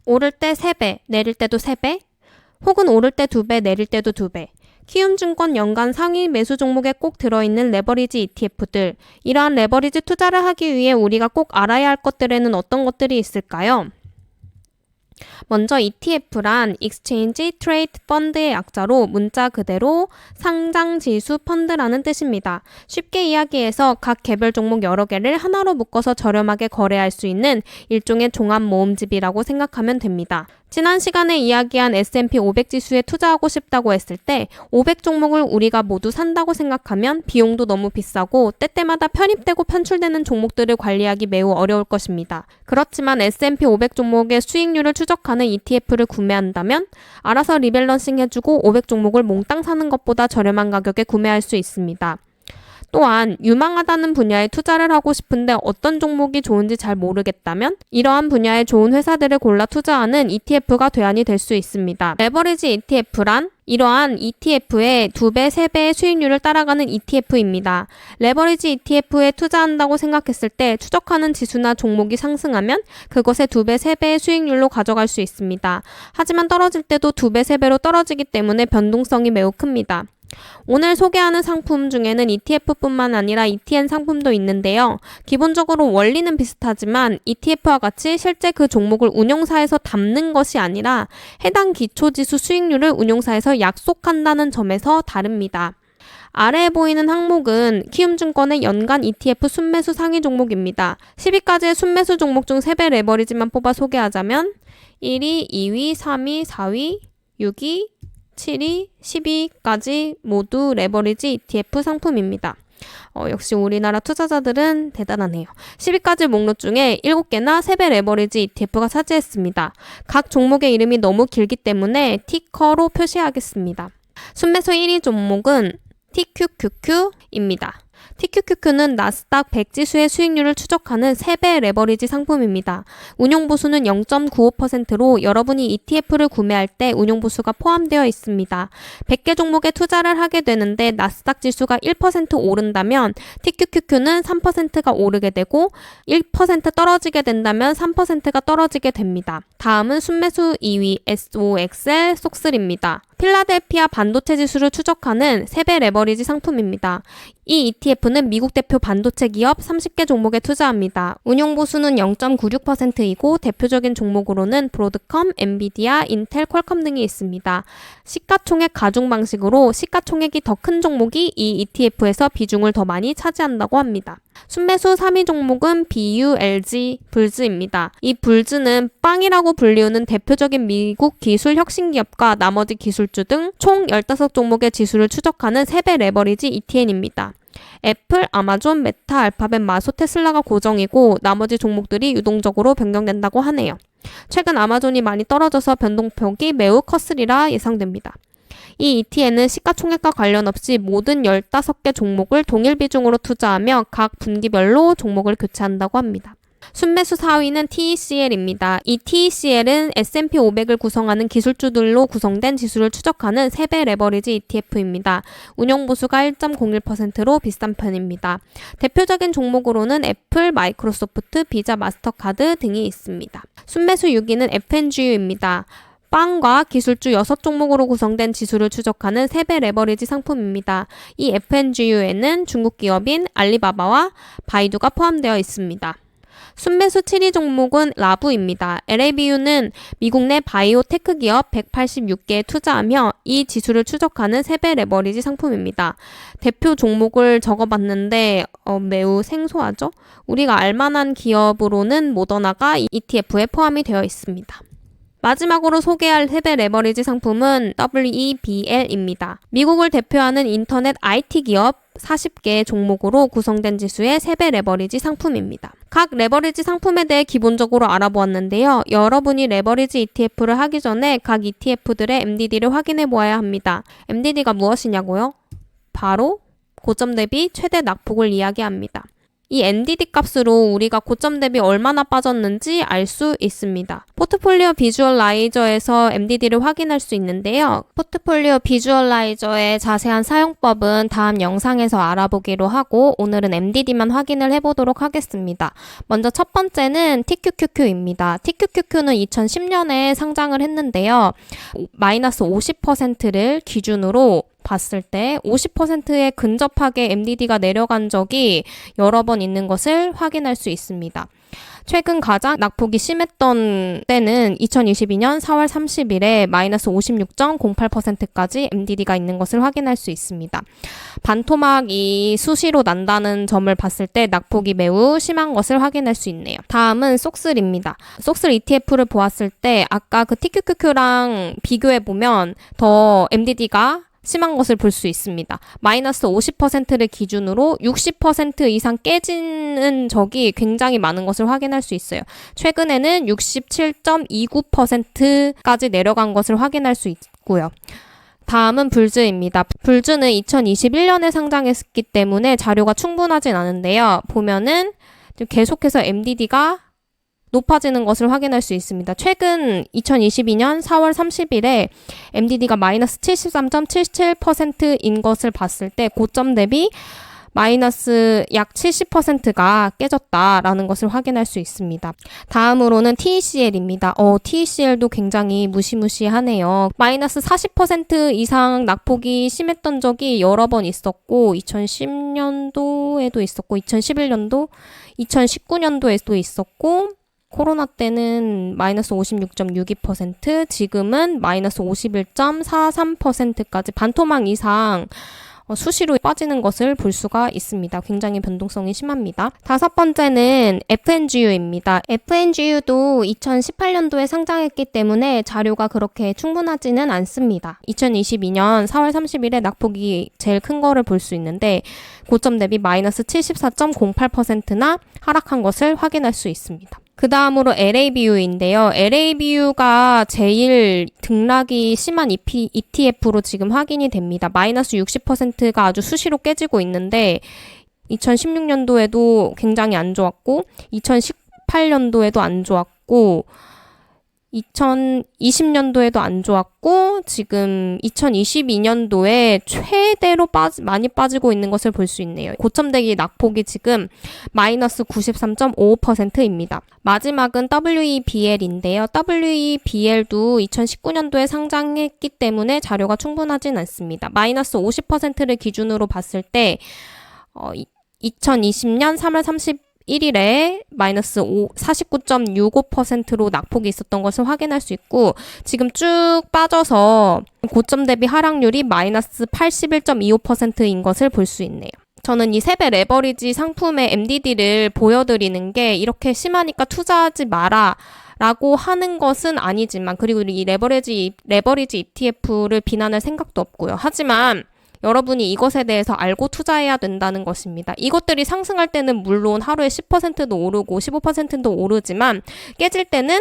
오를 때 3배, 내릴 때도 3배, 혹은 오를 때 2배, 내릴 때도 2배. 키움증권 연간 상위 매수 종목에 꼭 들어있는 레버리지 ETF들. 이러한 레버리지 투자를 하기 위해 우리가 꼭 알아야 할 것들에는 어떤 것들이 있을까요? 먼저 ETF란 Exchange Trade Fund의 약자로 문자 그대로 상장지수 펀드라는 뜻입니다. 쉽게 이야기해서 각 개별 종목 여러 개를 하나로 묶어서 저렴하게 거래할 수 있는 일종의 종합 모음집이라고 생각하면 됩니다. 지난 시간에 이야기한 S&P 500 지수에 투자하고 싶다고 했을 때 500 종목을 우리가 모두 산다고 생각하면 비용도 너무 비싸고 때때마다 편입되고 편출되는 종목들을 관리하기 매우 어려울 것입니다. 그렇지만 S&P 500 종목의 수익률을 추적하는 ETF를 구매한다면 알아서 리밸런싱 해주고 500 종목을 몽땅 사는 것보다 저렴한 가격에 구매할 수 있습니다. 또한 유망하다는 분야에 투자를 하고 싶은데 어떤 종목이 좋은지 잘 모르겠다면 이러한 분야의 좋은 회사들을 골라 투자하는 ETF가 대안이 될 수 있습니다. 레버리지 ETF란 이러한 ETF의 2배, 3배의 수익률을 따라가는 ETF입니다. 레버리지 ETF에 투자한다고 생각했을 때 추적하는 지수나 종목이 상승하면 그것의 2배, 3배의 수익률로 가져갈 수 있습니다. 하지만 떨어질 때도 2배, 3배로 떨어지기 때문에 변동성이 매우 큽니다. 오늘 소개하는 상품 중에는 ETF뿐만 아니라 ETN 상품도 있는데요. 기본적으로 원리는 비슷하지만 ETF와 같이 실제 그 종목을 운용사에서 담는 것이 아니라 해당 기초지수 수익률을 운용사에서 약속한다는 점에서 다릅니다. 아래에 보이는 항목은 키움증권의 연간 ETF 순매수 상위 종목입니다. 10위까지의 순매수 종목 중 3배 레버리지만 뽑아 소개하자면 1위, 2위, 3위, 4위, 6위, 7위, 10위까지 모두 레버리지 ETF 상품입니다. 역시 우리나라 투자자들은 대단하네요. 10위까지 목록 중에 7개나 3배 레버리지 ETF가 차지했습니다. 각 종목의 이름이 너무 길기 때문에 티커로 표시하겠습니다. 순매수 1위 종목은 TQQQ입니다. TQQQ는 나스닥 100 지수의 수익률을 추적하는 3배 레버리지 상품입니다. 운용보수는 0.95%로 여러분이 ETF를 구매할 때 운용보수가 포함되어 있습니다. 100개 종목에 투자를 하게 되는데 나스닥 지수가 1% 오른다면 TQQQ는 3%가 오르게 되고 1% 떨어지게 된다면 3%가 떨어지게 됩니다. 다음은 순매수 2위 SOXL 속슬입니다. 필라델피아 반도체 지수를 추적하는 3배 레버리지 상품입니다. 이 ETF는 미국 대표 반도체 기업 30개 종목에 투자합니다. 운용보수는 0.96%이고 대표적인 종목으로는 브로드컴, 엔비디아, 인텔, 퀄컴 등이 있습니다. 시가총액 가중 방식으로 시가총액이 더 큰 종목이 이 ETF에서 비중을 더 많이 차지한다고 합니다. 순매수 3위 종목은 BULG 불즈입니다. 이 불즈는 빵이라고 불리우는 대표적인 미국 기술 혁신 기업과 나머지 기술주 등 총 15종목의 지수를 추적하는 3배 레버리지 ETN입니다. 애플, 아마존, 메타, 알파벳, 마소, 테슬라가 고정이고 나머지 종목들이 유동적으로 변경된다고 하네요. 최근 아마존이 많이 떨어져서 변동폭이 매우 컸으리라 예상됩니다. 이 ETN은 시가총액과 관련 없이 모든 15개 종목을 동일 비중으로 투자하며 각 분기별로 종목을 교체한다고 합니다. 순매수 4위는 TECL입니다. 이 TECL은 S&P 500을 구성하는 기술주들로 구성된 지수를 추적하는 3배 레버리지 ETF입니다. 운용보수가 1.01%로 비싼 편입니다. 대표적인 종목으로는 애플, 마이크로소프트, 비자, 마스터카드 등이 있습니다. 순매수 6위는 FNGU입니다. 빵과 기술주 6종목으로 구성된 지수를 추적하는 3배 레버리지 상품입니다. 이 FNGU에는 중국 기업인 알리바바와 바이두가 포함되어 있습니다. 순매수 7위 종목은 라부입니다. LABU는 미국 내 바이오 테크 기업 186개에 투자하며 이 지수를 추적하는 3배 레버리지 상품입니다. 대표 종목을 적어봤는데 매우 생소하죠? 우리가 알만한 기업으로는 모더나가 ETF에 포함이 되어 있습니다. 마지막으로 소개할 3배 레버리지 상품은 WEBL입니다. 미국을 대표하는 인터넷 IT 기업 40개 종목으로 구성된 지수의 3배 레버리지 상품입니다. 각 레버리지 상품에 대해 기본적으로 알아보았는데요. 여러분이 레버리지 ETF를 하기 전에 각 ETF들의 MDD를 확인해 보아야 합니다. MDD가 무엇이냐고요? 바로 고점 대비 최대 낙폭을 이야기합니다. 이 NDD 값으로 우리가 고점 대비 얼마나 빠졌는지 알 수 있습니다. 포트폴리오 비주얼라이저에서 MDD를 확인할 수 있는데요. 포트폴리오 비주얼라이저의 자세한 사용법은 다음 영상에서 알아보기로 하고 오늘은 MDD만 확인을 해보도록 하겠습니다. 먼저 첫 번째는 TQQQ입니다. TQQQ는 2010년에 상장을 했는데요. 마이너스 50%를 기준으로 봤을 때 50%에 근접하게 MDD가 내려간 적이 여러 번 있는 것을 확인할 수 있습니다. 최근 가장 낙폭이 심했던 때는 2022년 4월 30일에 마이너스 56.08%까지 MDD가 있는 것을 확인할 수 있습니다. 반토막이 수시로 난다는 점을 봤을 때 낙폭이 매우 심한 것을 확인할 수 있네요. 다음은 속슬입니다. 속슬 ETF를 보았을 때 아까 그 TQQQ랑 비교해보면 더 MDD가 심한 것을 볼 수 있습니다. 마이너스 50%를 기준으로 60% 이상 깨지는 적이 굉장히 많은 것을 확인할 수 있어요. 최근에는 67.29%까지 내려간 것을 확인할 수 있고요. 다음은 불즈입니다. 불즈는 2021년에 상장했기 때문에 자료가 충분하진 않은데요. 보면은 계속해서 MDD가 높아지는 것을 확인할 수 있습니다. 최근 2022년 4월 30일에 MDD가 마이너스 73.77%인 것을 봤을 때 고점 대비 마이너스 약 70%가 깨졌다라는 것을 확인할 수 있습니다. 다음으로는 TECL입니다. TECL도 굉장히 무시무시하네요. 마이너스 40% 이상 낙폭이 심했던 적이 여러 번 있었고 2010년도에도 있었고 2011년도, 2019년도에도 있었고 코로나 때는 마이너스 56.62%, 지금은 마이너스 51.43%까지 반토막 이상 수시로 빠지는 것을 볼 수가 있습니다. 굉장히 변동성이 심합니다. 다섯 번째는 FNGU입니다. FNGU도 2018년도에 상장했기 때문에 자료가 그렇게 충분하지는 않습니다. 2022년 4월 30일에 낙폭이 제일 큰 거를 볼 수 있는데 고점 대비 마이너스 74.08%나 하락한 것을 확인할 수 있습니다. 그 다음으로 LABU인데요. LABU가 제일 등락이 심한 ETF로 지금 확인이 됩니다. 마이너스 60%가 아주 수시로 깨지고 있는데 2016년도에도 굉장히 안 좋았고 2018년도에도 안 좋았고 2020년도에도 안 좋았고 지금 2022년도에 최대로 많이 빠지고 있는 것을 볼 수 있네요. 고점대기 낙폭이 지금 마이너스 93.55%입니다. 마지막은 WEBL인데요. WEBL도 2019년도에 상장했기 때문에 자료가 충분하진 않습니다. 마이너스 50%를 기준으로 봤을 때 2020년 3월 31일에 마이너스 49.65%로 낙폭이 있었던 것을 확인할 수 있고 지금 쭉 빠져서 고점 대비 하락률이 마이너스 81.25%인 것을 볼 수 있네요. 저는 이 3배 레버리지 상품의 MDD를 보여드리는 게 이렇게 심하니까 투자하지 마라 라고 하는 것은 아니지만 그리고 이 레버리지 ETF를 비난할 생각도 없고요. 하지만 여러분이 이것에 대해서 알고 투자해야 된다는 것입니다. 이것들이 상승할 때는 물론 하루에 10%도 오르고 15%도 오르지만 깨질 때는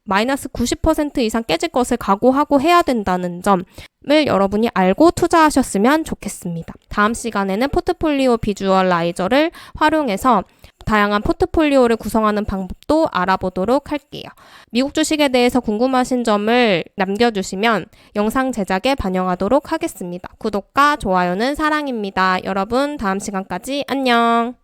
마이너스 90% 이상 깨질 것을 각오하고 해야 된다는 점을 여러분이 알고 투자하셨으면 좋겠습니다. 다음 시간에는 포트폴리오 비주얼라이저를 활용해서 다양한 포트폴리오를 구성하는 방법도 알아보도록 할게요. 미국 주식에 대해서 궁금하신 점을 남겨주시면 영상 제작에 반영하도록 하겠습니다. 구독과 좋아요는 사랑입니다. 여러분 다음 시간까지 안녕.